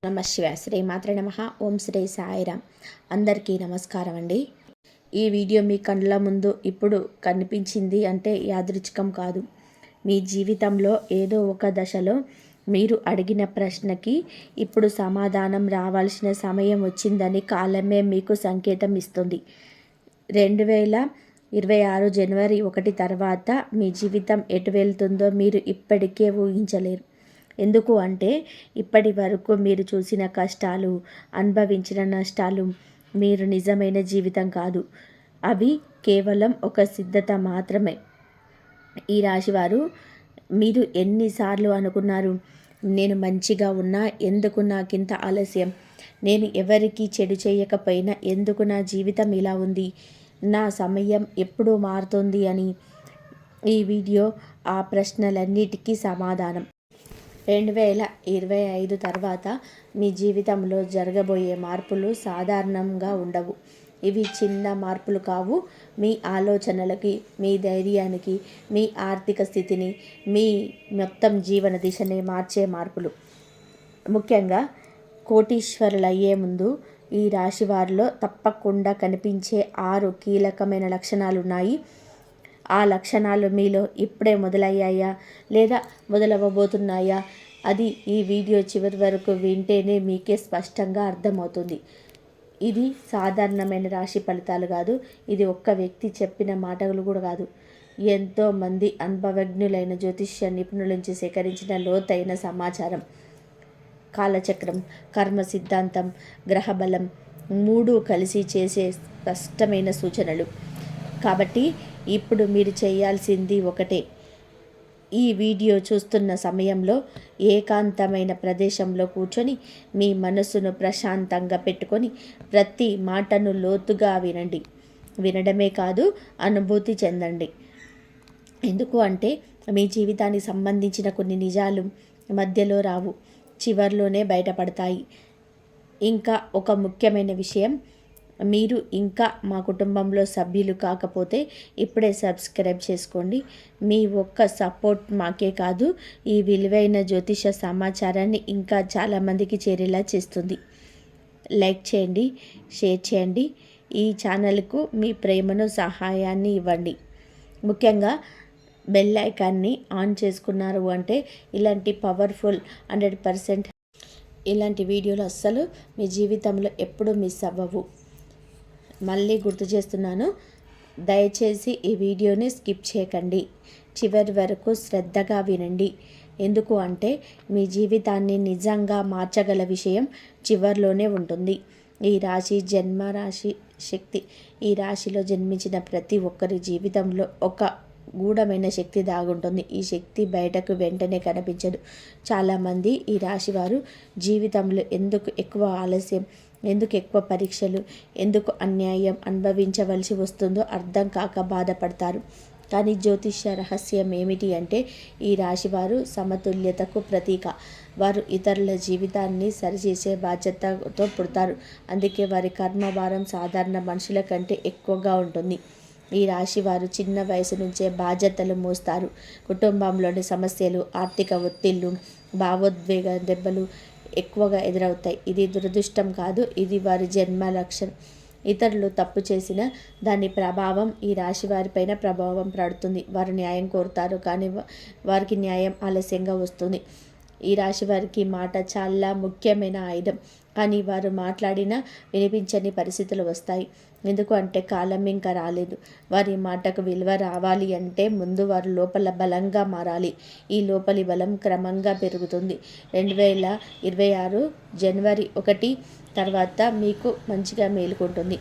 నమ శివాయ. శ్రీ మాత్రే నమః. ఓం శ్రీ సాయిరామ్. అందరికీ నమస్కారం అండి. ఈ వీడియో మీ కళ్ళ ముందు ఇప్పుడు కనిపించింది అంటే యాదృచ్ఛికం కాదు. మీ జీవితంలో ఏదో ఒక దశలో మీరు అడిగిన ప్రశ్నకి ఇప్పుడు సమాధానం రావాల్సిన సమయం వచ్చిందని కాలమే మీకు సంకేతం ఇస్తుంది. 2026 జనవరి 1 తర్వాత మీ జీవితం ఎటు వెళ్తుందో మీరు ఇప్పటికే ఊహించలేరు. ఎందుకు అంటే ఇప్పటి వరకు మీరు చూసిన కష్టాలు, అనుభవించిన నష్టాలు మీరు నిజమైన జీవితం కాదు. అవి కేవలం ఒక సిద్ధత మాత్రమే. ఈ రాశివారు, మీరు ఎన్నిసార్లు అనుకున్నారు, నేను మంచిగా ఉన్నా ఎందుకు నాకింత ఆలస్యం, నేను ఎవరికి చెడు చేయకపోయినా ఎందుకు నా జీవితం ఇలా ఉంది, నా సమయం ఎప్పుడు మారుతుంది అని. ఈ వీడియో ఆ ప్రశ్నలన్నిటికీ సమాధానం. 2025 తర్వాత మీ జీవితంలో జరగబోయే మార్పులు సాధారణంగా ఉండవు. ఇవి చిన్న మార్పులు కావు. మీ ఆలోచనలకి, మీ ధైర్యానికి, మీ ఆర్థిక స్థితిని, మీ మొత్తం జీవన దిశని మార్చే మార్పులు. ముఖ్యంగా కోటీశ్వరులయ్యే ముందు ఈ రాశి వారిలో తప్పకుండా కనిపించే 6 కీలకమైన లక్షణాలు ఉన్నాయి. ఆ లక్షణాలు మీలో ఇప్పుడే మొదలయ్యాయా లేదా మొదలవ్వబోతున్నాయా, అది ఈ వీడియో చివరి వరకు వింటేనే మీకే స్పష్టంగా అర్థమవుతుంది. ఇది సాధారణమైన రాశి ఫలితాలు కాదు. ఇది ఒక్క వ్యక్తి చెప్పిన మాటలు కూడా కాదు. ఎంతోమంది అనుభవజ్ఞులైన జ్యోతిష్య నిపుణుల నుంచి సేకరించిన లోతైన సమాచారం. కాలచక్రం, కర్మ సిద్ధాంతం, గ్రహబలం 3 కలిసి చేసే స్పష్టమైన సూచనలు. కాబట్టి ఇప్పుడు మీరు చేయాల్సింది ఒకటే. ఈ వీడియో చూస్తున్న సమయంలో ఏకాంతమైన ప్రదేశంలో కూర్చొని మీ మనసును ప్రశాంతంగా పెట్టుకొని ప్రతి మాటను లోతుగా వినండి. వినడమే కాదు, అనుభూతి చెందండి. ఎందుకు అంటే మీ జీవితానికి సంబంధించిన కొన్ని నిజాలు మధ్యలో రావు, చివర్లోనే బయటపడతాయి. ఇంకా ఒక ముఖ్యమైన విషయం, మీరు ఇంకా మా కుటుంబంలో సభ్యులు కాకపోతే ఇప్పుడే సబ్స్క్రైబ్ చేసుకోండి. మీ ఒక్క సపోర్ట్ మాకే కాదు, ఈ విలువైన జ్యోతిష సమాచారాన్ని ఇంకా చాలామందికి చేరేలా చేస్తుంది. లైక్ చేయండి, షేర్ చేయండి. ఈ ఛానల్కు మీ ప్రేమను, సహాయాన్ని ఇవ్వండి. ముఖ్యంగా బెల్ ఐకాన్ని ఆన్ చేసుకున్నారు అంటే ఇలాంటి పవర్ఫుల్ 100% ఇలాంటి వీడియోలు అస్సలు మీ జీవితంలో ఎప్పుడూ మిస్ అవ్వవు. మళ్ళీ గుర్తు చేస్తున్నాను, దయచేసి ఈ వీడియోని స్కిప్ చేయకండి. చివరి వరకు శ్రద్ధగా వినండి. ఎందుకు అంటే మీ జీవితాన్ని నిజంగా మార్చగల విషయం చివరిలోనే ఉంటుంది. ఈ రాశి జన్మరాశి శక్తి. ఈ రాశిలో జన్మించిన ప్రతి ఒక్కరి జీవితంలో ఒక గూఢమైన శక్తి దాగుంటుంది. ఈ శక్తి బయటకు వెంటనే కనిపించదు. చాలామంది ఈ రాశి వారు జీవితంలో ఎందుకు ఎక్కువ ఆలస్యం, ఎందుకు ఎక్కువ పరీక్షలు, ఎందుకు అన్యాయం అనుభవించవలసి వస్తుందో అర్థం కాక బాధపడతారు. కానీ జ్యోతిష్య రహస్యం ఏమిటి అంటే ఈ రాశివారు సమతుల్యతకు ప్రతీక. వారు ఇతరుల జీవితాన్ని సరిచేసే బాధ్యతతో పుడతారు. అందుకే వారి కర్మభారం సాధారణ మనుషుల కంటే ఎక్కువగా ఉంటుంది. ఈ రాశి వారు చిన్న వయసు నుంచే బాధ్యతలు మోస్తారు. కుటుంబంలోని సమస్యలు, ఆర్థిక ఒత్తిళ్లు, భావోద్వేగ దెబ్బలు ఎక్కువగా ఎదురవుతాయి. ఇది దురదృష్టం కాదు, ఇది వారి జన్మ లక్షణం. ఇతరులు తప్పు చేసిన దాని ప్రభావం ఈ రాశి వారిపైన ప్రభావం పడుతుంది. వారు న్యాయం కోరుతారు, కానీ వారికి న్యాయం ఆలస్యంగా వస్తుంది. ఈ రాశి వారికి మాట చాలా ముఖ్యమైన ఆయుధం. కానీ వారు మాట్లాడినా వినిపించని పరిస్థితులు వస్తాయి. ఎందుకు అంటే కాలం ఇంకా రాలేదు. వారి మాటకు విలువ రావాలి అంటే ముందు వారు లోపల బలంగా మారాలి. ఈ లోపలి బలం క్రమంగా పెరుగుతుంది. 2026 జనవరి 1 తర్వాత మీకు మంచిగా మేలుకుంటుంది.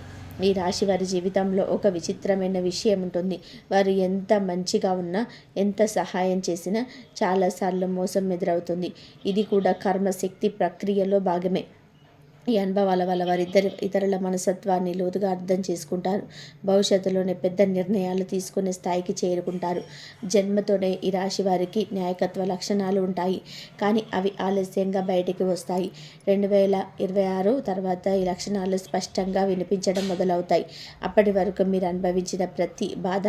ఈ రాశి వారి జీవితంలో ఒక విచిత్రమైన విషయం ఉంటుంది. వారు ఎంత మంచిగా ఉన్నా, ఎంత సహాయం చేసినా చాలాసార్లు మోసం ఎదురవుతుంది. ఇది కూడా కర్మశక్తి ప్రక్రియలో భాగమే. ఈ అనుభవాల వల్ల ఇతరుల మనస్తత్వాన్ని లోతుగా అర్థం చేసుకుంటారు. భవిష్యత్తులోనే పెద్ద నిర్ణయాలు తీసుకునే స్థాయికి చేరుకుంటారు. జన్మతోనే ఈ రాశి వారికి నాయకత్వ లక్షణాలు ఉంటాయి, కానీ అవి ఆలస్యంగా బయటికి వస్తాయి. 2026 తర్వాత ఈ లక్షణాలు స్పష్టంగా వినిపించడం మొదలవుతాయి. అప్పటి వరకు మీరు అనుభవించిన ప్రతి బాధ,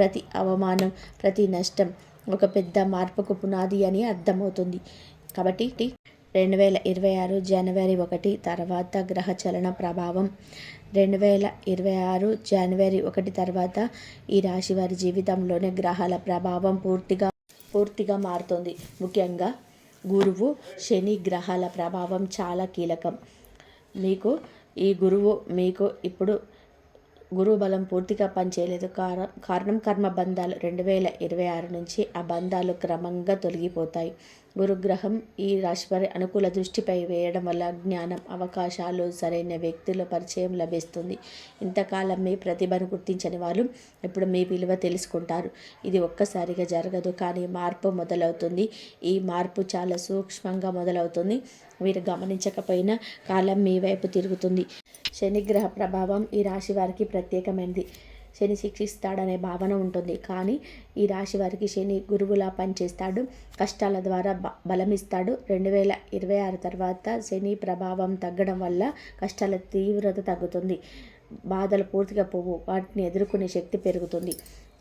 ప్రతి అవమానం, ప్రతి నష్టం ఒక పెద్ద మార్పుకు పునాది అని అర్థమవుతుంది. కాబట్టి 2026 జనవరి 1 తర్వాత గ్రహచలన ప్రభావం. 2026 జనవరి 1 తర్వాత ఈ రాశి వారి జీవితంలోనే గ్రహాల ప్రభావం పూర్తిగా మారుతుంది. ముఖ్యంగా గురువు, శని గ్రహాల ప్రభావం చాలా కీలకం. ఈ గురువు మీకు ఇప్పుడు గురువు బలం పూర్తిగా పనిచేయలేదు. కారణం కర్మ బంధాలు. 2026 నుంచి ఆ బంధాలు క్రమంగా తొలగిపోతాయి. గురుగ్రహం ఈ రాశివారి అనుకూల దృష్టిపై వేయడం వల్ల జ్ఞానం, అవకాశాలు, సరైన వ్యక్తుల పరిచయం లభిస్తుంది. ఇంతకాలం మీ ప్రతిభను గుర్తించని వాళ్ళు ఇప్పుడు మీ విలువ తెలుసుకుంటారు. ఇది ఒక్కసారిగా జరగదు, కానీ మార్పు మొదలవుతుంది. ఈ మార్పు చాలా సూక్ష్మంగా మొదలవుతుంది. మీరు గమనించకపోయినా కాలం మీ వైపు తిరుగుతుంది. శనిగ్రహ ప్రభావం ఈ రాశి వారికి ప్రత్యేకమైనది. శని శిక్షిస్తాడనే భావన ఉంటుంది, కానీ ఈ రాశి వారికి శని గురువులా పనిచేస్తాడు. కష్టాల ద్వారా బలమిస్తాడు. 2026 తర్వాత శని ప్రభావం తగ్గడం వల్ల కష్టాల తీవ్రత తగ్గుతుంది. బాధలు పూర్తిగా పోవు, వాటిని ఎదుర్కొనే శక్తి పెరుగుతుంది.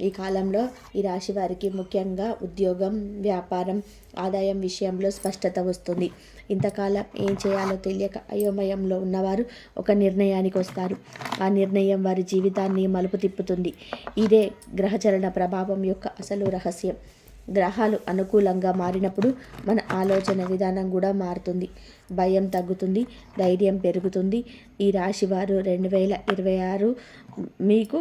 ఈ కాలంలో ఈ రాశి వారికి ముఖ్యంగా ఉద్యోగం, వ్యాపారం, ఆదాయం విషయంలో స్పష్టత వస్తుంది. ఇంతకాలం ఏం చేయాలో తెలియక అయోమయంలో ఉన్నవారు ఒక నిర్ణయానికి వస్తారు. ఆ నిర్ణయం వారి జీవితాన్ని మలుపు తిప్పుతుంది. ఇదే గ్రహచలన ప్రభావం యొక్క అసలు రహస్యం. గ్రహాలు అనుకూలంగా మారినప్పుడు మన ఆలోచన విధానం కూడా మారుతుంది. భయం తగ్గుతుంది, ధైర్యం పెరుగుతుంది. ఈ రాశివారు 2026 మీకు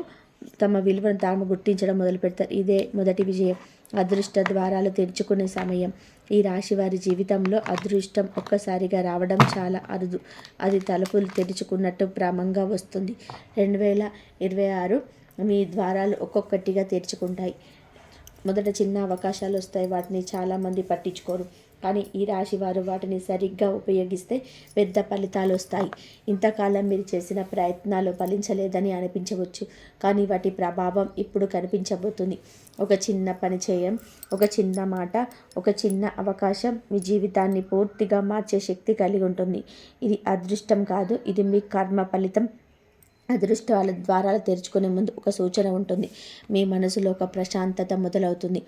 తమ విలువను తాము గుర్తించడం మొదలు పెడతారు. ఇదే మొదటి విజయం. అదృష్ట ద్వారాలు తెరుచుకునే సమయం. ఈ రాశి వారి జీవితంలో అదృష్టం ఒక్కసారిగా రావడం చాలా అరుదు. అది తలుపులు తెరుచుకున్నట్టు క్రమంగా వస్తుంది. 2026 మీ ద్వారాలు ఒక్కొక్కటిగా తెరుచుకుంటాయి. మొదట చిన్న అవకాశాలు వస్తాయి, వాటిని చాలామంది పట్టించుకోరు. కానీ ఈ రాశి వారు వాటిని సరిగ్గా ఉపయోగిస్తే పెద్ద ఫలితాలు వస్తాయి. ఇంతకాలం మీరు చేసిన ప్రయత్నాలు ఫలించలేదని అనిపించవచ్చు, కానీ వాటి ప్రభావం ఇప్పుడు కనిపించబోతుంది. ఒక చిన్న పరిచయం, ఒక చిన్న మాట, ఒక చిన్న అవకాశం మీ జీవితాన్ని పూర్తిగా మార్చే శక్తి కలిగి ఉంటుంది. ఇది అదృష్టం కాదు, ఇది మీ కర్మ ఫలితం. అదృష్టాల ద్వారాలు తెరుచుకునే ముందు ఒక సూచన ఉంటుంది. మీ మనసులో ఒక ప్రశాంతత మొదలవుతుంది.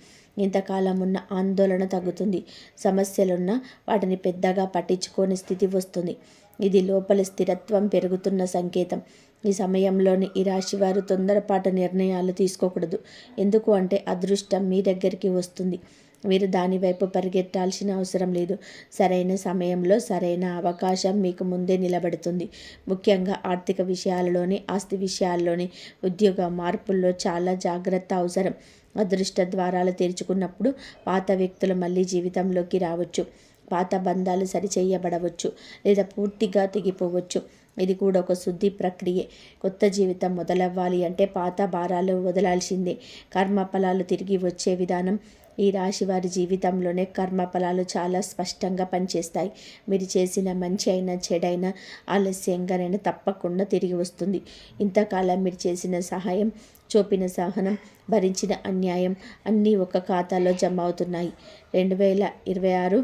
ఇంతకాలం ఉన్న ఆందోళన తగ్గుతుంది. సమస్యలున్న వాటిని పెద్దగా పట్టించుకోని స్థితి వస్తుంది. ఇది లోపలి స్థిరత్వం పెరుగుతున్న సంకేతం. ఈ సమయంలోని ఈ రాశి వారు తొందరపాటు నిర్ణయాలు తీసుకోకూడదు. ఎందుకు అంటే అదృష్టం మీ దగ్గరికి వస్తుంది. మీరు దాని వైపు పరిగెత్తాల్సిన అవసరం లేదు. సరైన సమయంలో సరైన అవకాశం మీకు ముందే నిలబడుతుంది. ముఖ్యంగా ఆర్థిక విషయాలలోని, ఆస్తి విషయాల్లోని, ఉద్యోగ మార్పుల్లో చాలా జాగ్రత్త అవసరం. అదృష్ట ద్వారాలు తెరుచుకున్నప్పుడు పాత వ్యక్తులు మళ్ళీ జీవితంలోకి రావచ్చు. పాత బంధాలు సరిచేయబడవచ్చు లేదా పూర్తిగా తెగిపోవచ్చు. ఇది కూడా ఒక శుద్ధి ప్రక్రియే. కొత్త జీవితం మొదలవ్వాలి అంటే పాత భారాలు వదలాల్సిందే. కర్మఫలాలు తిరిగి వచ్చే విధానం. ఈ రాశి వారి జీవితంలోనే కర్మఫలాలు చాలా స్పష్టంగా పనిచేస్తాయి. మీరు చేసిన మంచి అయినా చెడైనా ఆలస్యంగానైనా తప్పకుండా తిరిగి వస్తుంది. ఇంతకాలం మీరు చేసిన సహాయం, చూపిన సహనం, భరించిన అన్యాయం అన్నీ ఒక ఖాతాలో జమ అవుతున్నాయి. 2026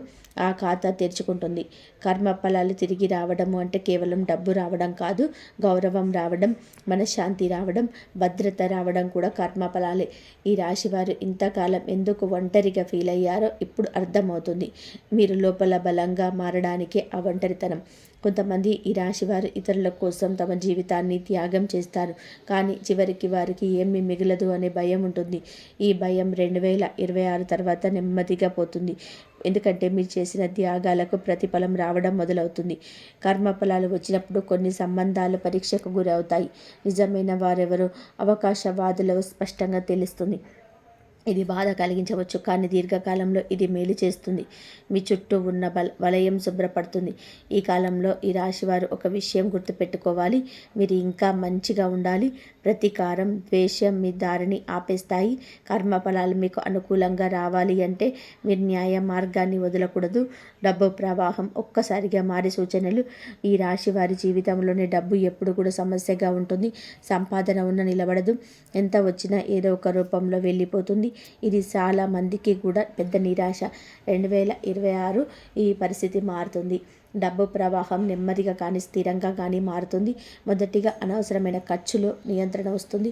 ఆ ఖాతా తెరుచుకుంటుంది. కర్మఫలాలు తిరిగి రావడము అంటే కేవలం డబ్బు రావడం కాదు, గౌరవం రావడం, మనశ్శాంతి రావడం, భద్రత రావడం కూడా కర్మఫలాలే. ఈ రాశివారు ఇంతకాలం ఎందుకు ఒంటరిగా ఫీల్ అయ్యారో ఇప్పుడు అర్థమవుతుంది. మీరు లోపల బలంగా మారడానికే ఆ ఒంటరితనం. కొంతమంది ఈ రాశివారు ఇతరుల కోసం తమ జీవితాన్ని త్యాగం చేస్తారు, కానీ చివరికి వారికి ఏమీ మిగలదు అనే భయం ఉంటుంది. ఈ భయం 2026 తర్వాత నెమ్మదిగా పోతుంది. ఎందుకంటే మీరు చేసిన త్యాగాలకు ప్రతిఫలం రావడం మొదలవుతుంది. కర్మఫలాలు వచ్చినప్పుడు కొన్ని సంబంధాలు పరీక్షకు గురవుతాయి. నిజమైన వారెవరో అవకాశవాదులు స్పష్టంగా తెలుస్తుంది. ఇది బాధ కలిగించవచ్చు, కానీ దీర్ఘకాలంలో ఇది మేలు చేస్తుంది. మీ చుట్టూ ఉన్న వలయం శుభ్రపడుతుంది. ఈ కాలంలో ఈ రాశివారు ఒక విషయం గుర్తుపెట్టుకోవాలి. మీరు ఇంకా మంచిగా ఉండాలి. ప్రతీకారం, ద్వేషం మీ దారిని ఆపేస్తాయి. కర్మఫలాలు మీకు అనుకూలంగా రావాలి అంటే మీరు న్యాయ మార్గాన్ని వదలకూడదు. డబ్బు ప్రవాహం ఒక్కసారిగా మారే సూచనలు. ఈ రాశి వారి జీవితంలోనే డబ్బు ఎప్పుడు కూడా సమస్యగా ఉంటుంది. సంపాదన నిలబడదు. ఎంత వచ్చినా ఏదో ఒక రూపంలో వెళ్ళిపోతుంది. ఇది చాలా మందికి కూడా పెద్ద నిరాశ. 2026 ఈ పరిస్థితి మారుతుంది. డబ్బు ప్రవాహం నెమ్మదిగా కానీ స్థిరంగా కానీ మారుతుంది. మొదటిగా అనవసరమైన ఖర్చులో నియంత్రణ వస్తుంది.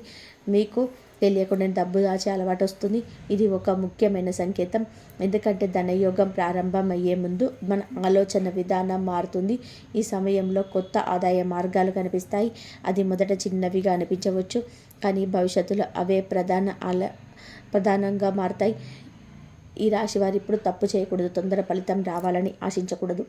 మీకు తెలియకుండా డబ్బు దాచే అలవాటు వస్తుంది. ఇది ఒక ముఖ్యమైన సంకేతం. ఎందుకంటే ధనయోగం ప్రారంభం అయ్యే ముందు మన ఆలోచన విధానం మారుతుంది. ఈ సమయంలో కొత్త ఆదాయ మార్గాలు కనిపిస్తాయి. అది మొదట చిన్నవిగా అనిపించవచ్చు, కానీ భవిష్యత్తులో అవే ప్రధానంగా మారుతాయి. ఈ రాశి వారు ఇప్పుడు తప్పు చేయకూడదు. తొందర ఫలితం రావాలని ఆశించకూడదు.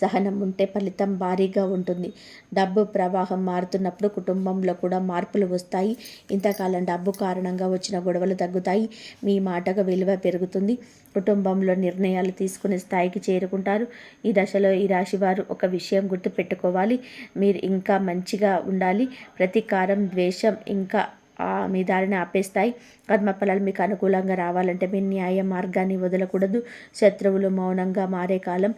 సహనం ఉంటే ఫలితం భారీగా ఉంటుంది. డబ్బు ప్రవాహం మారుతున్నప్పుడు కుటుంబంలో కూడా మార్పులు వస్తాయి. ఇంతకాలం డబ్బు కారణంగా వచ్చిన గొడవలు తగ్గుతాయి. మీ మాటకు విలువ పెరుగుతుంది. కుటుంబంలో నిర్ణయాలు తీసుకునే స్థాయికి చేరుకుంటారు. ఈ దశలో ఈ రాశి వారు ఒక విషయం గుర్తుపెట్టుకోవాలి. మీరు ఇంకా మంచిగా ఉండాలి. ప్రతీకారం, ద్వేషం ఇంకా మీ దారిని ఆపేస్తాయి. కర్మఫలాలు మీకు అనుకూలంగా రావాలంటే మీ న్యాయ మార్గాన్ని వదలకూడదు. శత్రువులు మౌనంగా మారే కాలం.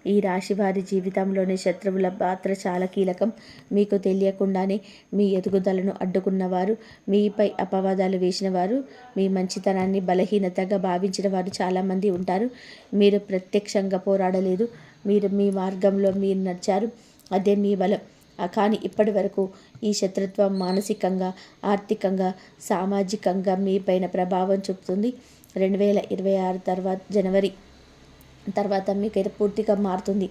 ఈ రాశి వారి జీవితంలోని శత్రువుల పాత్ర చాలా కీలకం. మీకు తెలియకుండానే మీ ఎదుగుదలను అడ్డుకున్నవారు, మీపై అపవాదాలు వేసిన వారు, మీ మంచితనాన్ని బలహీనతగా భావించిన వారు చాలామంది ఉంటారు. మీరు ప్రత్యక్షంగా పోరాడలేదు. మీరు మీ మార్గంలో మీరు నడిచారు. అదే మీ బలం. కానీ ఇప్పటి వరకు ఈ శత్రుత్వం మానసికంగా, ఆర్థికంగా, సామాజికంగా మీపైన ప్రభావం చూపుతుంది. 2026 జనవరి తర్వాత మీకు పూర్తిగా మారుతుంది.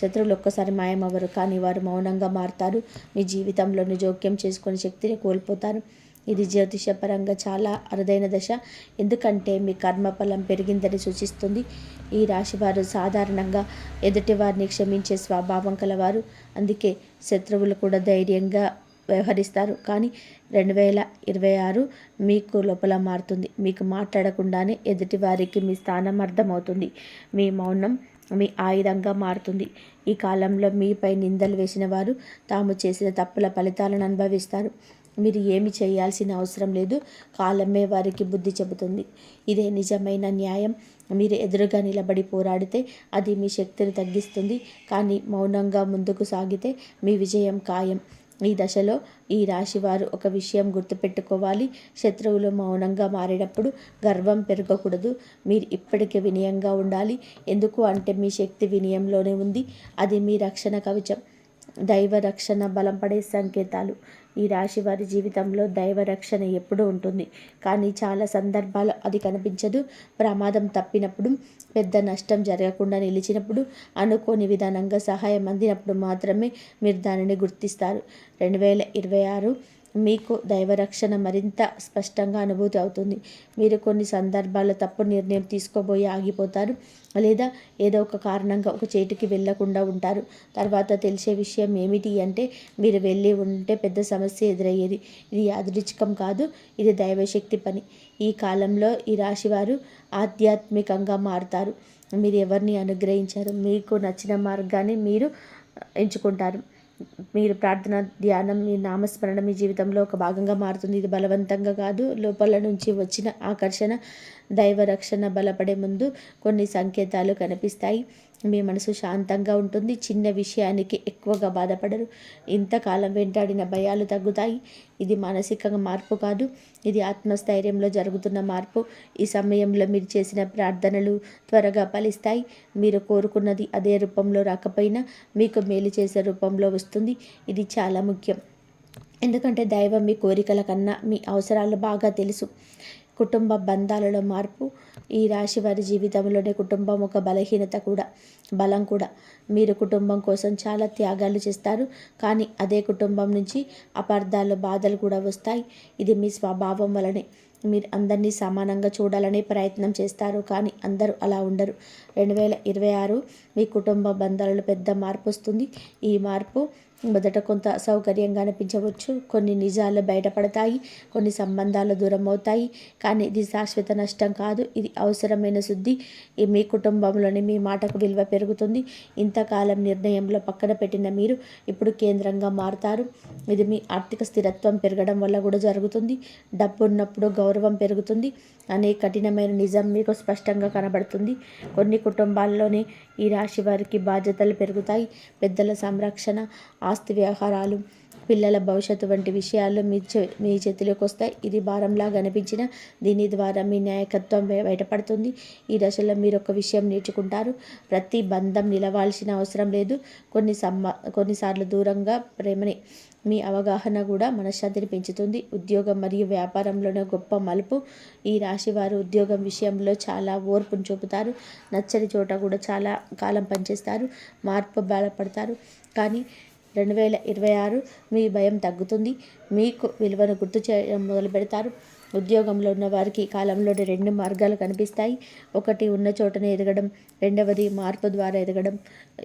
శత్రువులు ఒక్కసారి మాయమవ్వరు, కానీ వారు మౌనంగా మారుతారు. మీ జీవితంలోని జోక్యం చేసుకునే శక్తిని కోల్పోతారు. ఇది జ్యోతిషపరంగా చాలా అరుదైన దశ, ఎందుకంటే మీ కర్మఫలం పెరిగిందని సూచిస్తుంది. ఈ రాశివారు సాధారణంగా ఎదుటివారిని క్షమించే స్వభావం కలవారు. అందుకే శత్రువులు కూడా ధైర్యంగా వ్యవహరిస్తారు. కానీ 2026 మీకు లోపల మారుతుంది. మీకు మాట్లాడకుండానే ఎదుటివారికి మీ స్థానం అర్థమవుతుంది. మీ మౌనం మీ ఆయుధంగా మారుతుంది. ఈ కాలంలో మీపై నిందలు వేసిన వారు తాము చేసిన తప్పుల ఫలితాలను అనుభవిస్తారు. మీరు ఏమి చేయాల్సిన అవసరం లేదు. కాలమే వారికి బుద్ధి చెబుతుంది. ఇదే నిజమైన న్యాయం. మీరు ఎదురుగా నిలబడి పోరాడితే అది మీ శక్తిని తగ్గిస్తుంది, కానీ మౌనంగా ముందుకు సాగితే మీ విజయం ఖాయం. ఈ దశలో ఈ రాశివారు ఒక విషయం గుర్తుపెట్టుకోవాలి. శత్రువులు మౌనంగా మారేటప్పుడు గర్వం పెరగకూడదు. మీరు ఇప్పటికే వినయంగా ఉండాలి. ఎందుకు అంటే మీ శక్తి వినయంలోనే ఉంది. అది మీ రక్షణ కవచం. దైవ రక్షణ బలపడే సంకేతాలు. ఈ రాశి వారి జీవితంలో దైవ రక్షణ ఎప్పుడూ ఉంటుంది, కానీ చాలా సందర్భాలు అది కనిపించదు. ప్రమాదం తప్పినప్పుడు, పెద్ద నష్టం జరగకుండా నిలిచినప్పుడు, అనుకోని విధానంగా సహాయం అందినప్పుడు మాత్రమే మీరు దానిని గుర్తిస్తారు. 2026 మీకు దైవరక్షణ మరింత స్పష్టంగా అనుభూతి అవుతుంది. మీరు కొన్ని సందర్భాల్లో తప్పు నిర్ణయం తీసుకోబోయి ఆగిపోతారు, లేదా ఏదో ఒక కారణంగా ఒక చేతికి వెళ్లకుండా ఉంటారు. తర్వాత తెలిసే విషయం ఏమిటి అంటే మీరు వెళ్ళి ఉంటే పెద్ద సమస్య ఎదురయ్యేది. ఇది యాదృచ్ఛికం కాదు, ఇది దైవశక్తి పని. ఈ కాలంలో ఈ రాశివారు ఆధ్యాత్మికంగా మారుతారు. మీరు ఎవరిని అనుగ్రహించారు, మీకు నచ్చిన మార్గాన్ని మీరు ఎంచుకుంటారు. మీరు ప్రార్థన, ధ్యానం, మీ నామస్మరణ మీ జీవితంలో ఒక భాగంగా మారుతుంది. ఇది బలవంతంగా కాదు, లోపల నుంచి వచ్చిన ఆకర్షణ. దైవ రక్షణ బలపడే ముందు కొన్ని సంకేతాలు కనిపిస్తాయి. మీ మనసు శాంతంగా ఉంటుంది. చిన్న విషయానికి ఎక్కువగా బాధపడరు. ఇంతకాలం వెంటాడిన భయాలు తగ్గుతాయి. ఇది మానసిక మార్పు కాదు, ఇది ఆత్మస్థైర్యంలో జరుగుతున్న మార్పు. ఈ సమయంలో మీరు చేసిన ప్రార్థనలు త్వరగా ఫలిస్తాయి. మీరు కోరుకున్నది అదే రూపంలో రాకపోయినా మీకు మేలు చేసే రూపంలో వస్తుంది. ఇది చాలా ముఖ్యం, ఎందుకంటే దైవం మీ కోరికల కన్నా మీ అవసరాలు బాగా తెలుసు. కుటుంబ బంధాలలో మార్పు. ఈ రాశి వారి జీవితంలోనే కుటుంబం ఒక బలహీనత కూడా, బలం కూడా. మీరు కుటుంబం కోసం చాలా త్యాగాలు చేస్తారు, కానీ అదే కుటుంబం నుంచి అపార్థాలు, బాధలు కూడా వస్తాయి. ఇది మీ స్వభావం వలనే. మీరు అందరినీ సమానంగా చూడాలనే ప్రయత్నం చేస్తారు, కానీ అందరూ అలా ఉండరు. 2026 మీ కుటుంబ బంధాలలో పెద్ద మార్పు వస్తుంది. ఈ మార్పు మొదట కొంత అసౌకర్యంగా అనిపించవచ్చు. కొన్ని నిజాలు బయటపడతాయి, కొన్ని సంబంధాలు దూరం అవుతాయి, కానీ ఇది శాశ్వత నష్టం కాదు. ఇది అవసరమైన శుద్ధి. మీ కుటుంబంలోని మీ మాటకు విలువ పెరుగుతుంది. ఇంతకాలం నిర్ణయంలో పక్కన పెట్టిన మీరు ఇప్పుడు కేంద్రంగా మారుతారు. ఇది మీ ఆర్థిక స్థిరత్వం పెరగడం వల్ల కూడా జరుగుతుంది. డబ్బు ఉన్నప్పుడు గౌరవం పెరుగుతుంది అనే కఠినమైన నిజం మీకు స్పష్టంగా కనబడుతుంది. కొన్ని కుటుంబాల్లోనే ఈ రాశి వారికి బాధ్యతలు పెరుగుతాయి. పెద్దల సంరక్షణ, ఆస్తి వ్యవహారాలు, పిల్లల భవిష్యత్తు వంటి విషయాల్లో మీ చేతిలోకి వస్తాయి. ఇది భారంలాగా అనిపించిన దీని ద్వారా మీ నాయకత్వం బయటపడుతుంది. ఈ దశలో మీరు ఒక విషయం నేర్చుకుంటారు. ప్రతి బంధం నిలవాల్సిన అవసరం లేదు. కొన్నిసార్లు దూరంగా ప్రేమని మీ అవగాహన కూడా మనశ్శాంతిని పెంచుతుంది. ఉద్యోగం మరియు వ్యాపారంలోనే గొప్ప మలుపు. ఈ రాశి వారు ఉద్యోగం విషయంలో చాలా ఓర్పును చూపుతారు. నచ్చని చోట కూడా చాలా కాలం పనిచేస్తారు. మార్పు బలపడతారు. కానీ 2026 మీ భయం తగ్గుతుంది. మీకు విలువను గుర్తు చేయడం మొదలు పెడతారు. ఉద్యోగంలో ఉన్న వారికి ఈ కాలంలోని 2 మార్గాలు కనిపిస్తాయి. ఒకటి ఉన్న చోటనే ఎదగడం, రెండవది మార్పు ద్వారా ఎదగడం.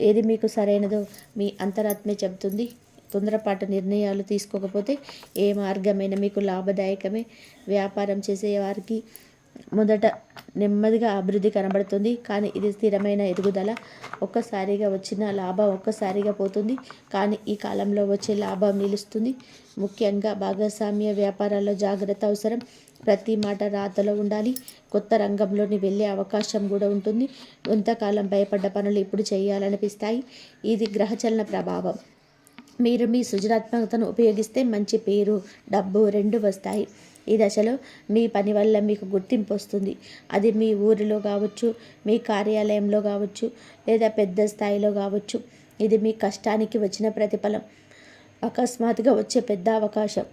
ఏది మీకు సరైనదో మీ అంతరాత్మే చెబుతుంది. తొందరపాటు నిర్ణయాలు తీసుకోకపోతే ఏ మార్గమైనా మీకు లాభదాయకమే. వ్యాపారం చేసే వారికి మొదట నెమ్మదిగా అభివృద్ధి కనబడుతుంది. కానీ ఇది స్థిరమైన ఎదుగుదల. ఒక్కసారిగా వచ్చిన లాభం ఒక్కసారిగా పోతుంది. కానీ ఈ కాలంలో వచ్చే లాభం నిలుస్తుంది. ముఖ్యంగా భాగస్వామ్య వ్యాపారాల్లో జాగ్రత్త అవసరం. ప్రతి మాట రాతలో ఉండాలి. కొత్త రంగంలోని వెళ్ళే అవకాశం కూడా ఉంటుంది. కొంతకాలం భయపడ్డ పనులు ఇప్పుడు చేయాలనిపిస్తాయి. ఇది గ్రహచలన ప్రభావం. మీరు మీ సృజనాత్మకతను ఉపయోగిస్తే మంచి పేరు, డబ్బు 2 వస్తాయి. ఈ దశలో మీ పని వల్ల మీకు గుర్తింపు వస్తుంది. అది మీ ఊరిలో కావచ్చు, మీ కార్యాలయంలో కావచ్చు, లేదా పెద్ద స్థాయిలో కావచ్చు. ఇది మీ కష్టానికి వచ్చిన ప్రతిఫలం. అకస్మాత్తుగా వచ్చే పెద్ద అవకాశం.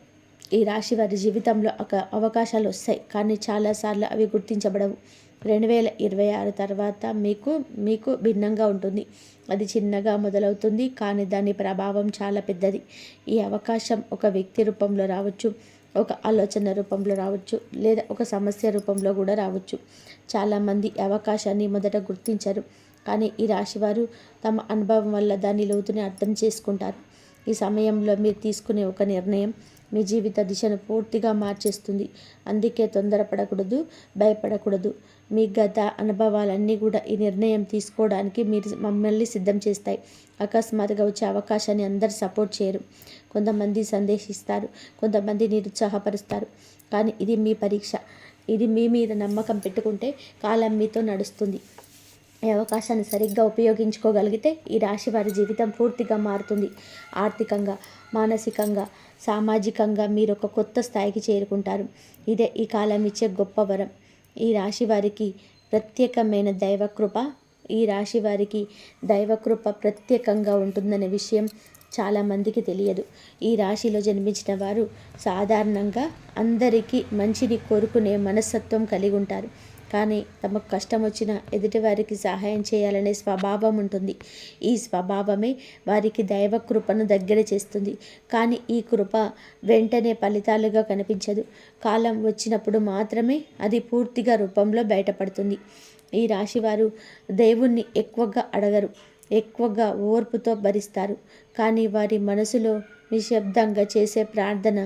ఈ రాశి వారి జీవితంలో అవకాశాలు వస్తాయి, కానీ చాలాసార్లు అవి గుర్తించబడవు. 2026 తర్వాత మీకు భిన్నంగా ఉంటుంది. అది చిన్నగా మొదలవుతుంది, కానీ దాని ప్రభావం చాలా పెద్దది. ఈ అవకాశం ఒక వ్యక్తి రూపంలో రావచ్చు, ఒక ఆలోచన రూపంలో రావచ్చు, లేదా ఒక సమస్య రూపంలో కూడా రావచ్చు. చాలామంది అవకాశాన్ని మొదట గుర్తించరు, కానీ ఈ రాశివారు తమ అనుభవం వల్ల దాని లోతుని అర్థం చేసుకుంటారు. ఈ సమయంలో మీరు తీసుకునే ఒక నిర్ణయం మీ జీవిత దిశను పూర్తిగా మార్చేస్తుంది. అందుకే తొందరపడకూడదు, భయపడకూడదు. మీ గత అనుభవాలన్నీ కూడా ఈ నిర్ణయం తీసుకోవడానికి మిమ్మల్ని సిద్ధం చేస్తాయి. అకస్మాత్తుగా వచ్చే అవకాశాన్ని అందరు సపోర్ట్ చేయరు. కొంతమంది సందేశిస్తారు, కొంతమంది నిరుత్సాహపరుస్తారు. కానీ ఇది మీ పరీక్ష. ఇది మీ మీద నమ్మకం పెట్టుకుంటే కాలం మీతో నడుస్తుంది. ఈ అవకాశాన్ని సరిగ్గా ఉపయోగించుకోగలిగితే ఈ రాశి వారి జీవితం పూర్తిగా మారుతుంది. ఆర్థికంగా, మానసికంగా, సామాజికంగా మీరు ఒక కొత్త స్థాయికి చేరుకుంటారు. ఇదే ఈ కాలం ఇచ్చే గొప్ప వరం. ఈ రాశి వారికి ప్రత్యేకమైన దైవకృప ప్రత్యేకంగా ఉంటుందనే విషయం చాలామందికి తెలియదు. ఈ రాశిలో జన్మించిన వారు సాధారణంగా అందరికీ మంచిని కోరుకునే మనస్తత్వం కలిగి ఉంటారు. కానీ తమకు కష్టం వచ్చినా ఎదుటివారికి సహాయం చేయాలనే స్వభావం ఉంటుంది. ఈ స్వభావమే వారికి దైవ కృపను దగ్గర చేస్తుంది. కానీ ఈ కృప వెంటనే ఫలితాలుగా కనిపించదు. కాలం వచ్చినప్పుడు మాత్రమే అది పూర్తిగా రూపంలో బయటపడుతుంది. ఈ రాశివారు దేవుణ్ణి ఎక్కువగా అడగరు, ఎక్కువగా ఓర్పుతో భరిస్తారు. కానీ వారి మనసులో నిశ్శబ్దంగా చేసే ప్రార్థన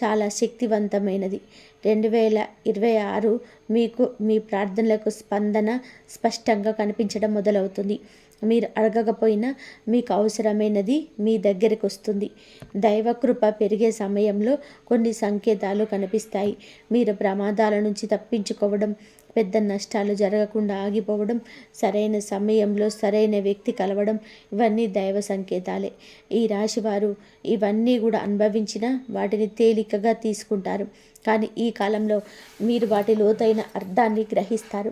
చాలా శక్తివంతమైనది. 2026 మీకు మీ ప్రార్థనలకు స్పందన స్పష్టంగా కనిపించడం మొదలవుతుంది. మీరు అడగకపోయినా మీకు అవసరమైనది మీ దగ్గరికి వస్తుంది. దైవకృప పెరిగే సమయంలో కొన్ని సంకేతాలు కనిపిస్తాయి. మీరు ప్రమాదాల నుంచి తప్పించుకోవడం, పెద్ద నష్టాలు జరగకుండా ఆగిపోవడం, సరైన సమయంలో సరైన వ్యక్తి కలవడం, ఇవన్నీ దైవ సంకేతాలే. ఈ రాశివారు ఇవన్నీ కూడా అనుభవించిన వాటిని తేలికగా తీసుకుంటారు. కానీ ఈ కాలంలో మీరు వాటి లోతైన అర్థాన్ని గ్రహిస్తారు.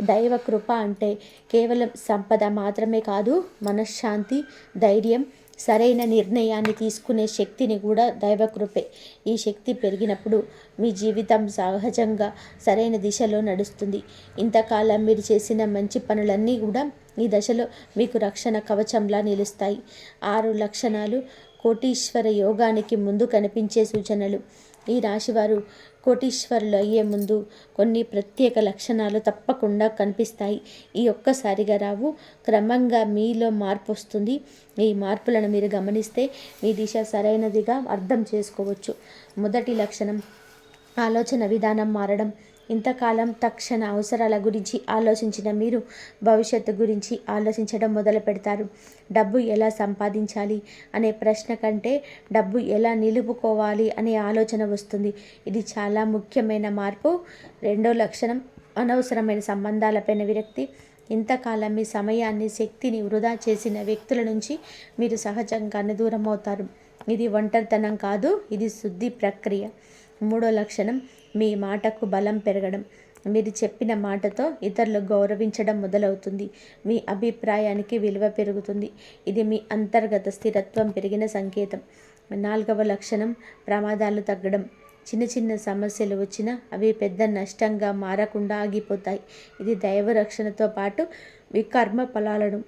దైవ కృప అంటే కేవలం సంపద మాత్రమే కాదు, మనశ్శాంతి, ధైర్యం, సరైన నిర్ణయాన్ని తీసుకునే శక్తిని కూడా దైవకృపే. ఈ శక్తి పెరిగినప్పుడు మీ జీవితం సహజంగా సరైన దిశలో నడుస్తుంది. ఇంతకాలం మీరు చేసిన మంచి పనులన్నీ కూడా ఈ దశలో మీకు రక్షణ కవచంలా నిలుస్తాయి. 6 లక్షణాలు కోటీశ్వర యోగానికి ముందు కనిపించే సూచనలు. ఈ రాశివారు కోటీశ్వరులు అయ్యే ముందు కొన్ని ప్రత్యేక లక్షణాలు తప్పకుండా కనిపిస్తాయి. ఈ ఒక్కసారిగా రావు, క్రమంగా మీలో మార్పు వస్తుంది. ఈ మార్పులను మీరు గమనిస్తే మీ దిశ సరైనదిగా అర్థం చేసుకోవచ్చు. మొదటి లక్షణం, ఆలోచన విధానం మారడం. ఇంతకాలం తక్షణ అవసరాల గురించి ఆలోచించిన మీరు భవిష్యత్తు గురించి ఆలోచించడం మొదలు పెడతారు. డబ్బు ఎలా సంపాదించాలి అనే ప్రశ్న కంటే డబ్బు ఎలా నిలుపుకోవాలి అనే ఆలోచన వస్తుంది. ఇది చాలా ముఖ్యమైన మార్పు. రెండో లక్షణం, అనవసరమైన సంబంధాలపైన విరక్తి. ఇంతకాలం మీ సమయాన్ని, శక్తిని వృధా చేసిన వ్యక్తుల నుంచి మీరు సహజంగానే దూరం అవుతారు. ఇది ఒంటరితనం కాదు, ఇది శుద్ధి ప్రక్రియ. 3వ లక్షణం, మీ మాటకు బలం పెరగడం. మీరు చెప్పిన మాటతో ఇతరులు గౌరవించడం మొదలవుతుంది. మీ అభిప్రాయానికి విలువ పెరుగుతుంది. ఇది మీ అంతర్గత స్థిరత్వం పెరిగిన సంకేతం. 4వ లక్షణం, ప్రమాదాలు తగ్గడం. చిన్న చిన్న సమస్యలు వచ్చినా అవి పెద్ద నష్టంగా మారకుండా ఆగిపోతాయి. ఇది దైవ రక్షణతో పాటు మీ కర్మ ఫలాలను.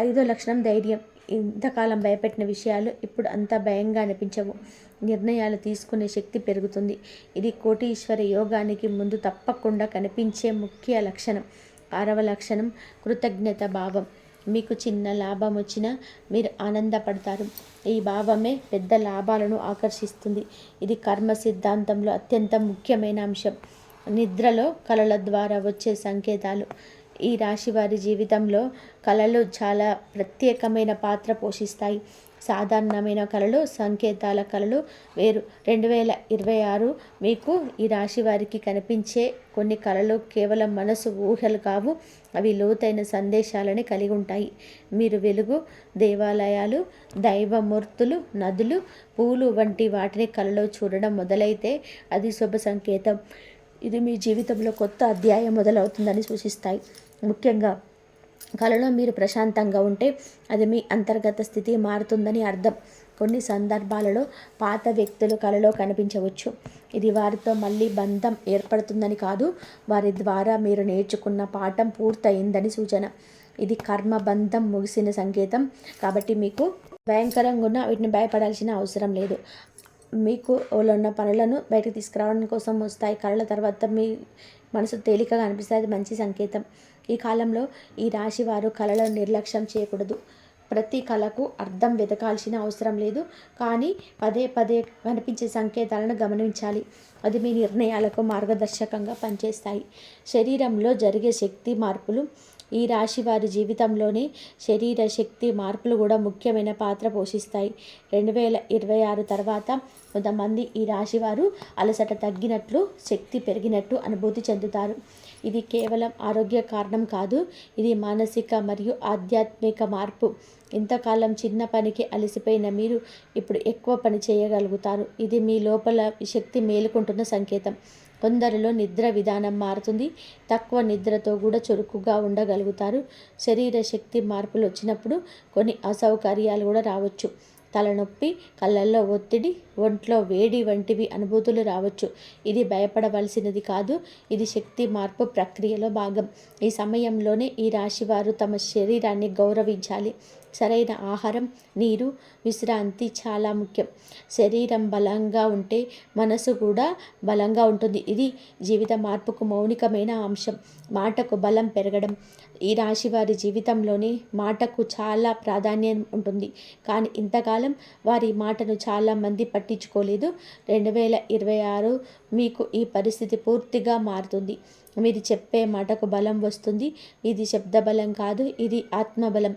5వ లక్షణం, ధైర్యం. ఇంతకాలం భయపెట్టిన విషయాలు ఇప్పుడు అంత భయంగా అనిపించవు. నిర్ణయాలు తీసుకునే శక్తి పెరుగుతుంది. ఇది కోటీశ్వర యోగానికి ముందు తప్పకుండా కనిపించే ముఖ్య లక్షణం. 6వ లక్షణం, కృతజ్ఞత భావం. మీకు చిన్న లాభం వచ్చినా మీరు ఆనందపడతారు. ఈ భావమే పెద్ద లాభాలను ఆకర్షిస్తుంది. ఇది కర్మ సిద్ధాంతంలో అత్యంత ముఖ్యమైన అంశం. నిద్రలో కలల ద్వారా వచ్చే సంకేతాలు. ఈ రాశి వారి జీవితంలో కళలు చాలా ప్రత్యేకమైన పాత్ర పోషిస్తాయి. సాధారణమైన కళలు, సంకేతాల కళలు వేరు. 2026 మీకు ఈ రాశి వారికి కనిపించే కొన్ని కళలు కేవలం మనసు ఊహలు కావు, అవి లోతైన సందేశాలని కలిగి ఉంటాయి. మీరు వెలుగు, దేవాలయాలు, దైవమూర్తులు, నదులు, పూలు వంటి వాటిని కళలో చూడడం మొదలైతే అది శుభ సంకేతం. ఇది మీ జీవితంలో కొత్త అధ్యాయం మొదలవుతుందని సూచిస్తాయి. ముఖ్యంగా కలలో మీరు ప్రశాంతంగా ఉంటే అది మీ అంతర్గత స్థితి మారుతుందని అర్థం. కొన్ని సందర్భాలలో పాత వ్యక్తులు కలలో కనిపించవచ్చు. ఇది వారితో మళ్ళీ బంధం ఏర్పడుతుందని కాదు, వారి ద్వారా మీరు నేర్చుకున్న పాఠం పూర్తయిందని సూచన. ఇది కర్మ బంధం ముగిసిన సంకేతం. కాబట్టి మీకు భయంకరంగా ఉన్న వీటిని భయపడాల్సిన అవసరం లేదు. మీకు ఉన్న పనులను బయటకు తీసుకురావడం కోసం వస్తాయి. కళల తర్వాత మీ మనసు తేలికగా అనిపిస్తుంది, అది మంచి సంకేతం. ఈ కాలంలో ఈ రాశి వారు కళలను నిర్లక్ష్యం చేయకూడదు. ప్రతి కళకు అర్థం వెతకాల్సిన అవసరం లేదు, కానీ పదే పదే కనిపించే సంకేతాలను గమనించాలి. అది మీ నిర్ణయాలకు మార్గదర్శకంగా పనిచేస్తాయి. శరీరంలో జరిగే శక్తి మార్పులు. ఈ రాశి వారి జీవితంలోని శరీర శక్తి మార్పులు కూడా ముఖ్యమైన పాత్ర పోషిస్తాయి. 2026 తర్వాత కొంతమంది ఈ రాశి వారు అలసట తగ్గినట్లు, శక్తి పెరిగినట్టు అనుభూతి చెందుతారు. ఇది కేవలం ఆరోగ్య కారణం కాదు, ఇది మానసిక మరియు ఆధ్యాత్మిక మార్పు. ఇంతకాలం చిన్న పనికి అలసిపోయిన మీరు ఇప్పుడు ఎక్కువ పని చేయగలుగుతారు. ఇది మీ లోపల శక్తి మేలుకుంటున్న సంకేతం. కొందరిలో నిద్ర విధానం మారుతుంది. తక్కువ నిద్రతో కూడా చురుకుగా ఉండగలుగుతారు. శరీర శక్తి మార్పులు వచ్చినప్పుడు కొన్ని అసౌకర్యాలు కూడా రావచ్చు. తలనొప్పి, కళ్ళల్లో ఒత్తిడి, ఒంట్లో వేడి వంటివి అనుభూతులు రావచ్చు. ఇది భయపడవలసినది కాదు, ఇది శక్తి మార్పు ప్రక్రియలో భాగం. ఈ సమయంలోనే ఈ రాశివారు తమ శరీరాన్ని గౌరవించాలి. సరైన ఆహారం, నీరు, విశ్రాంతి చాలా ముఖ్యం. శరీరం బలంగా ఉంటే మనసు కూడా బలంగా ఉంటుంది. ఇది జీవిత మార్పుకు మౌలికమైన అంశం. మాటకు బలం పెరగడం. ఈ రాశి వారి జీవితంలోని మాటకు చాలా ప్రాధాన్యం ఉంటుంది, కానీ ఇంతకాలం వారి మాటను చాలామంది పట్టించుకోలేదు. 2026 మీకు ఈ పరిస్థితి పూర్తిగా మారుతుంది. మీరు చెప్పే మాటకు బలం వస్తుంది. ఇది శబ్ద బలం కాదు, ఇది ఆత్మబలం.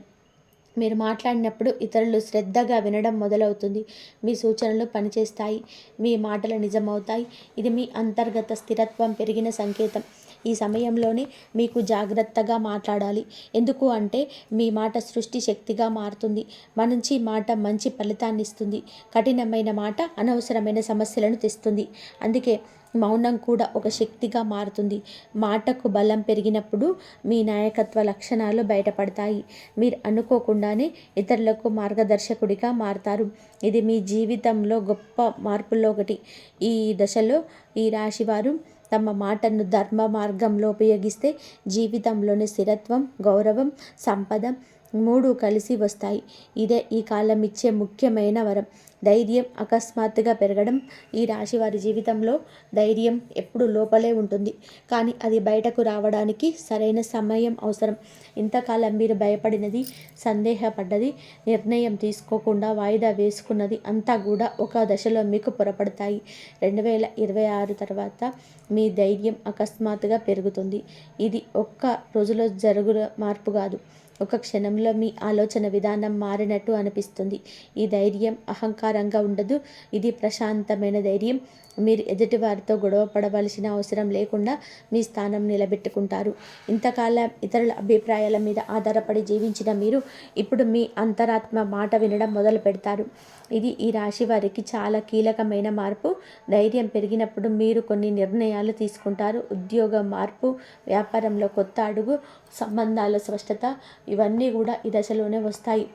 మీరు మాట్లాడినప్పుడు ఇతరులు శ్రద్ధగా వినడం మొదలవుతుంది. మీ సూచనలు పనిచేస్తాయి, మీ మాటలు నిజమవుతాయి. ఇది మీ అంతర్గత స్థిరత్వం పెరిగిన సంకేతం. ఈ సమయంలోనే మీకు జాగ్రత్తగా మాట్లాడాలి. ఎందుకు అంటే మీ మాట సృష్టి శక్తిగా మారుతుంది. మంచి మాట మంచి ఫలితాన్ని ఇస్తుంది. కఠినమైన మాట అనవసరమైన సమస్యలను తెస్తుంది. అందుకే మౌనం కూడా ఒక శక్తిగా మారుతుంది. మాటకు బలం పెరిగినప్పుడు మీ నాయకత్వ లక్షణాలు బయటపడతాయి. మీరు అనుకోకుండానే ఇతరులకు మార్గదర్శకుడిగా మారుతారు. ఇది మీ జీవితంలో గొప్ప మార్పుల్లో ఒకటి. ఈ దశలో ఈ రాశివారు తమ మాటను ధర్మ మార్గంలో ఉపయోగిస్తే జీవితంలోని స్థిరత్వం, గౌరవం, సంపద 3 కలిసి వస్తాయి. ఇదే ఈ కాలం ఇచ్చే ముఖ్యమైన వరం. ధైర్యం అకస్మాత్తుగా పెరగడం. ఈ రాశి వారి జీవితంలో ధైర్యం ఎప్పుడు లోపలే ఉంటుంది, కానీ అది బయటకు రావడానికి సరైన సమయం అవసరం. ఇంతకాలం మీరు భయపడినది, సందేహపడ్డది, నిర్ణయం తీసుకోకుండా వాయిదా వేసుకున్నది అంతా కూడా ఒక దశలో మీకు పొరపడతాయి. 2026 తర్వాత మీ ధైర్యం అకస్మాత్తుగా పెరుగుతుంది. ఇది ఒక్క రోజులో జరుగున మార్పు కాదు, ఒక క్షణంలో మీ ఆలోచన విధానం మారినట్టు అనిపిస్తుంది. ఈ ధైర్యం అహంకారంగా ఉండదు, ఇది ప్రశాంతమైన ధైర్యం. మీరు ఎదుటివారితో గొడవ పడవలసిన అవసరం లేకుండా మీ స్థానం నిలబెట్టుకుంటారు. ఇంతకాలం ఇతరుల అభిప్రాయాల మీద ఆధారపడి జీవించిన మీరు ఇప్పుడు మీ అంతరాత్మ మాట వినడం మొదలు పెడతారు. ఇది ఈ రాశి వారికి చాలా కీలకమైన మార్పు. ధైర్యం పెరిగినప్పుడు మీరు కొన్ని నిర్ణయాలు తీసుకుంటారు. ఉద్యోగ మార్పు, వ్యాపారంలో కొత్త అడుగు, సంబంధాల స్పష్టత, ఇవన్నీ కూడా ఈ దశలోనే వస్తాయి.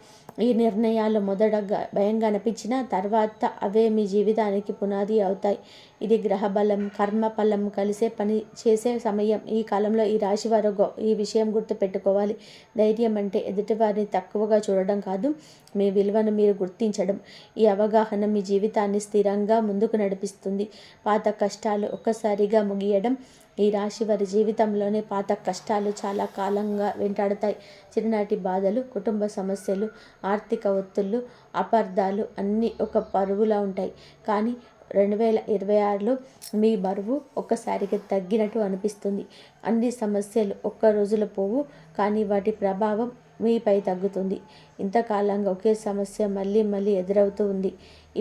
ఈ నిర్ణయాలు మొదట భయంగా అనిపించిన తర్వాత అవే మీ జీవితానికి పునాది అవుతాయి. ఇది గ్రహబలం, కర్మఫలం కలిసే పని చేసే సమయం. ఈ కాలంలో ఈ రాశి వారు ఈ విషయం గుర్తుపెట్టుకోవాలి. ధైర్యం అంటే ఎదుటివారిని తక్కువగా చూడడం కాదు, మీ విలువను మీరు గుర్తించడం. ఈ అవగాహన మీ జీవితాన్ని స్థిరంగా ముందుకు నడిపిస్తుంది. పాత కష్టాలు ఒక్కసారిగా ముగియడం. ఈ రాశి వారి జీవితంలోనే పాత కష్టాలు చాలా కాలంగా వెంటాడుతాయి. చిన్ననాటి బాధలు, కుటుంబ సమస్యలు, ఆర్థిక ఒత్తిళ్ళు, అపార్థాలు అన్నీ ఒక పరువులా ఉంటాయి. కానీ 2026లో మీ బరువు ఒక్కసారిగా తగ్గినట్టు అనిపిస్తుంది. అన్ని సమస్యలు ఒక్క రోజులో పోవు, కానీ వాటి ప్రభావం మీపై తగ్గుతుంది. ఇంతకాలంగా ఒకే సమస్య మళ్ళీ మళ్ళీ ఎదురవుతూ ఉంది.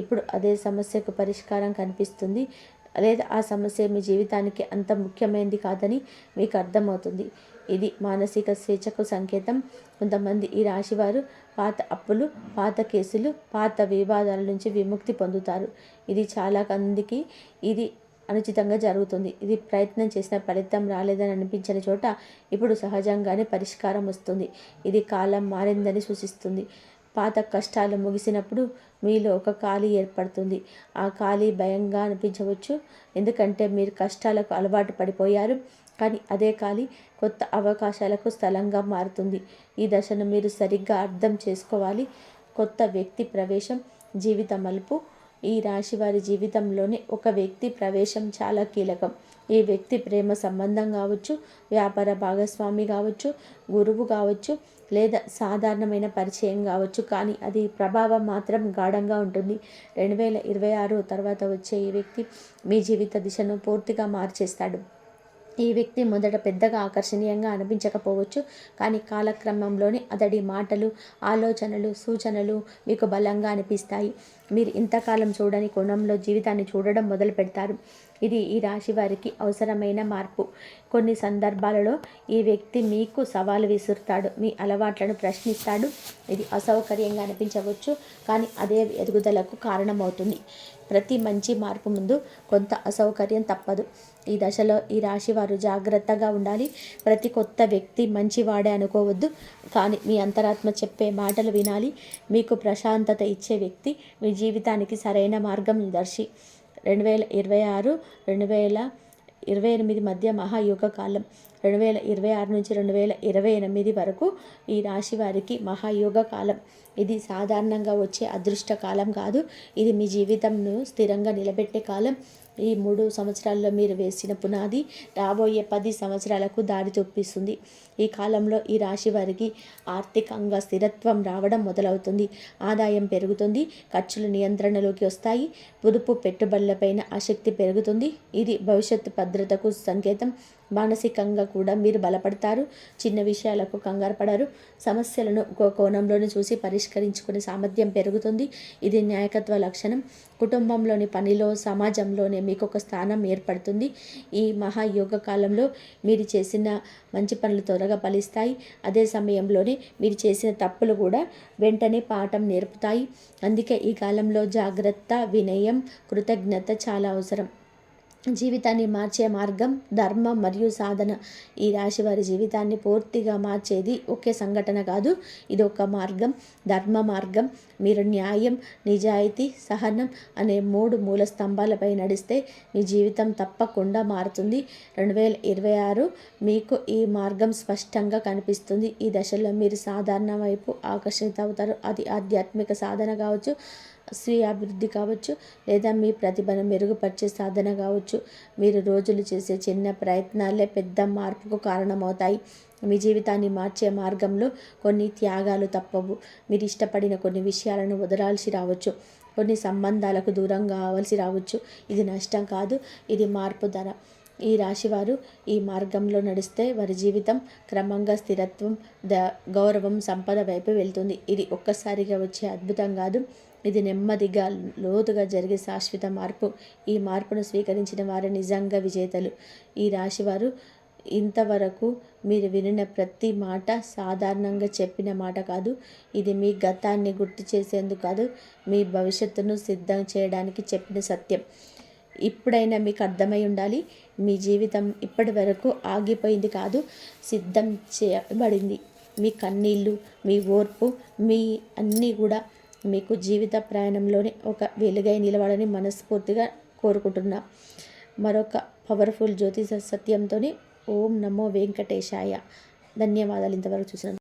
ఇప్పుడు అదే సమస్యకు పరిష్కారం కనిపిస్తుంది, లేదా ఆ సమస్య మీ జీవితానికి అంత ముఖ్యమైనది కాదని మీకు అర్థమవుతుంది. ఇది మానసిక స్వేచ్ఛకు సంకేతం. కొంతమంది ఈ రాశివారు పాత అప్పులు, పాత కేసులు, పాత వివాదాల నుంచి విముక్తి పొందుతారు. ఇది చాలా మందికి ఇది అనుచితంగా జరుగుతుంది. ఇది ప్రయత్నం చేసిన ఫలితం రాలేదని అనిపించిన చోట ఇప్పుడు సహజంగానే పరిష్కారం వస్తుంది. ఇది కాలం మారిందని సూచిస్తుంది. పాత కష్టాలు ముగిసినప్పుడు మీలో ఒక ఖాళీ ఏర్పడుతుంది. ఆ ఖాళీ భయంగా అనిపించవచ్చు, ఎందుకంటే మీరు కష్టాలకు అలవాటు పడిపోయారు. కానీ అదే ఖాళీ కొత్త అవకాశాలకు స్థలంగా మారుతుంది. ఈ దశను మీరు సరిగ్గా అర్థం చేసుకోవాలి. కొత్త వ్యక్తి ప్రవేశం, జీవిత మలుపు. ఈ రాశి వారి జీవితంలోనే ఒక వ్యక్తి ప్రవేశం చాలా కీలకం. ఈ వ్యక్తి ప్రేమ సంబంధం కావచ్చు, వ్యాపార భాగస్వామి కావచ్చు, గురువు కావచ్చు, లేదా సాధారణమైన పరిచయం కావచ్చు, కానీ అది ప్రభావం మాత్రం గాఢంగా ఉంటుంది. 2026 తర్వాత వచ్చే ఈ వ్యక్తి మీ జీవిత దిశను పూర్తిగా మార్చేస్తాడు. ఈ వ్యక్తి మొదట పెద్దగా ఆకర్షణీయంగా అనిపించకపోవచ్చు, కానీ కాలక్రమంలోనే అతడి మాటలు, ఆలోచనలు, సూచనలు మీకు బలంగా అనిపిస్తాయి. మీరు ఇంతకాలం చూడని కోణంలో జీవితాన్ని చూడడం మొదలు పెడతారు. ఇది ఈ రాశి వారికి అవసరమైన మార్పు. కొన్ని సందర్భాలలో ఈ వ్యక్తి మీకు సవాలు విసురుతాడు, మీ అలవాట్లను ప్రశ్నిస్తాడు. ఇది అసౌకర్యంగా అనిపించవచ్చు, కానీ అదే ఎదుగుదలకు కారణమవుతుంది. ప్రతి మంచి మార్పు ముందు కొంత అసౌకర్యం తప్పదు. ఈ దశలో ఈ రాశి వారు జాగ్రత్తగా ఉండాలి. ప్రతి కొత్త వ్యక్తి మంచివాడే అనుకోవద్దు, కానీ మీ అంతరాత్మ చెప్పే మాటలు వినాలి. మీకు ప్రశాంతత ఇచ్చే వ్యక్తి మీ జీవితానికి సరైన మార్గదర్శి. 2026 2028 మధ్య మహాయోగ కాలం. 2026 నుంచి 2028 వరకు ఈ రాశి వారికి మహాయోగ కాలం. ఇది సాధారణంగా వచ్చే అదృష్ట కాలం కాదు, ఇది మీ జీవితంను స్థిరంగా నిలబెట్టే కాలం. ఈ 3 సంవత్సరాల్లో మీరు వేసిన పునాది రాబోయే 10 సంవత్సరాలకు దారి చూపిస్తుంది. ఈ కాలంలో ఈ రాశి వారికి ఆర్థికంగా స్థిరత్వం రావడం మొదలవుతుంది. ఆదాయం పెరుగుతుంది, ఖర్చులు నియంత్రణలోకి వస్తాయి, పొదుపు పెట్టుబడులపైన ఆసక్తి పెరుగుతుంది. ఇది భవిష్యత్తు భద్రతకు సంకేతం. మానసికంగా కూడా మీరు బలపడతారు. చిన్న విషయాలకు కంగారు పడరు. సమస్యలను ఒక కోణంలోనే చూసి పరిష్కరించుకునే సామర్థ్యం పెరుగుతుంది. ఇది నాయకత్వ లక్షణం. కుటుంబంలోని పనిలో, సమాజంలోనే మీకు ఒక స్థానం ఏర్పడుతుంది. ఈ మహాయోగ కాలంలో మీరు చేసిన మంచి పనులు త్వరగా ఫలిస్తాయి. అదే సమయంలోనే మీరు చేసిన తప్పులు కూడా వెంటనే పాఠం నేర్పుతాయి. అందుకే ఈ కాలంలో జాగ్రత్త, వినయం, కృతజ్ఞత చాలా అవసరం. జీవితాన్ని మార్చే మార్గం ధర్మం మరియు సాధన. ఈ రాశి వారి జీవితాన్ని పూర్తిగా మార్చేది ఒకే సంఘటన కాదు, ఇది ఒక మార్గం, ధర్మ మార్గం. మీరు న్యాయం, నిజాయితీ, సహనం అనే 3 మూల స్తంభాలపై నడిస్తే మీ జీవితం తప్పకుండా మారుతుంది. 2026 మీకు ఈ మార్గం స్పష్టంగా కనిపిస్తుంది. ఈ దశలో మీరు సాధారణ వైపు ఆకర్షిత అవుతారు. అది ఆధ్యాత్మిక సాధన కావచ్చు, స్వీయ అభివృద్ధి కావచ్చు, లేదా మీ ప్రతిభను మెరుగుపరిచే సాధన కావచ్చు. మీరు రోజులు చేసే చిన్న ప్రయత్నాలే పెద్ద మార్పుకు కారణమవుతాయి. మీ జీవితాన్ని మార్చే మార్గంలో కొన్ని త్యాగాలు తప్పవు. మీరు ఇష్టపడిన కొన్ని విషయాలను వదలాల్సి రావచ్చు, కొన్ని సంబంధాలకు దూరం కావాల్సి రావచ్చు. ఇది నష్టం కాదు, ఇది మార్పు ధర. ఈ రాశివారు ఈ మార్గంలో నడిస్తే వారి జీవితం క్రమంగా స్థిరత్వం, గౌరవం, సంపద వైపు వెళ్తుంది. ఇది ఒక్కసారిగా వచ్చే అద్భుతం కాదు. ఇది నెమ్మదిగా లోతుగా జరిగే శాశ్వత మార్పు. ఈ మార్పును స్వీకరించిన వారు నిజంగా విజేతలు. ఈ రాశివారు ఇంతవరకు మీరు వినిన ప్రతి మాట సాధారణంగా చెప్పిన మాట కాదు. ఇది మీ గతాన్ని గుర్తు చేసేందుకు కాదు, మీ భవిష్యత్తును సిద్ధం చేయడానికి చెప్పిన సత్యం. ఇప్పుడైనా మీకు అర్థమై ఉండాలి, మీ జీవితం ఇప్పటి వరకు ఆగిపోయింది కాదు, సిద్ధం చేయబడింది. మీ కన్నీళ్ళు, మీ ఓర్పు, మీ అన్నీ కూడా మీకు జీవిత ప్రయాణంలోనే ఒక వెలుగై నిలవాలని మనస్ఫూర్తిగా కోరుకుంటున్నా. మరొక పవర్ఫుల్ జ్యోతిష సత్యంతో ఓం నమో వెంకటేశాయ. ధన్యవాదాలు ఇంతవరకు చూసినందుకు.